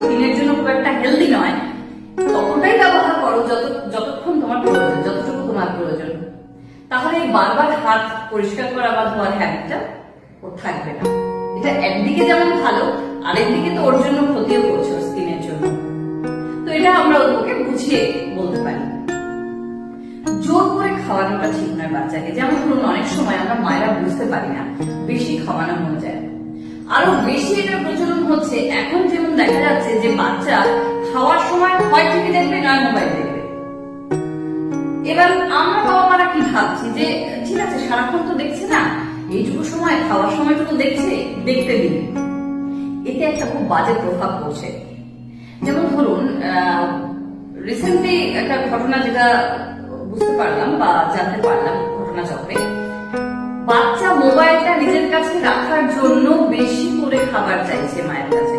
স্কিনের জন্য খুব একটা হেলদি নয়, ততটাই ব্যবহার করো যতক্ষণ তোমার প্রয়োজন, যতটুকু তোমার প্রয়োজন। তাহলে এই বারবার হাত পরিষ্কার করা বা ধোয়ার হ্যাবিটটা ওর থাকবে না। এটা একদিকে যেমন ভালো, আরেকদিকে তো ওর জন্য ক্ষতিও করছে স্কিনের জন্য। তো এটা আমরা ওকে বুঝিয়ে বলতে পারি। জোর করে খাওয়ানোটা ঠিক নয় বাচ্চাকে। যেমন ধরুন অনেক সময় আমরা মায়েরা বুঝতে পারি না, বেশি খাওয়ানো হয়ে যায়। আরো বেশি এটা প্রচলন হচ্ছে এখন, যেমন দেখা যাচ্ছে যে বাচ্চা খাওয়ার সময় হয় টিভি দেখবে নয় মোবাইল দেখবে। এবার আমরা বাবা মারা কি ভাবছি যে ঠিক আছে সারাক্ষণ তো দেখছে না, এইটুকু সময় খাওয়ার সময়টুকু দেখছে, দেখতে দিন। এতে একটা খুব বাজে প্রভাব পড়ছে। যেমন ধরুন রিসেন্টলি একটা ঘটনা যেটা বুঝতে পারলাম বা জানতে পারলাম ঘটনা চক্রে, বাচ্চা মোবাইলটা নিজের কাছে রাখার জন্য বেশি করে খাবার চাইছে মায়ের কাছে।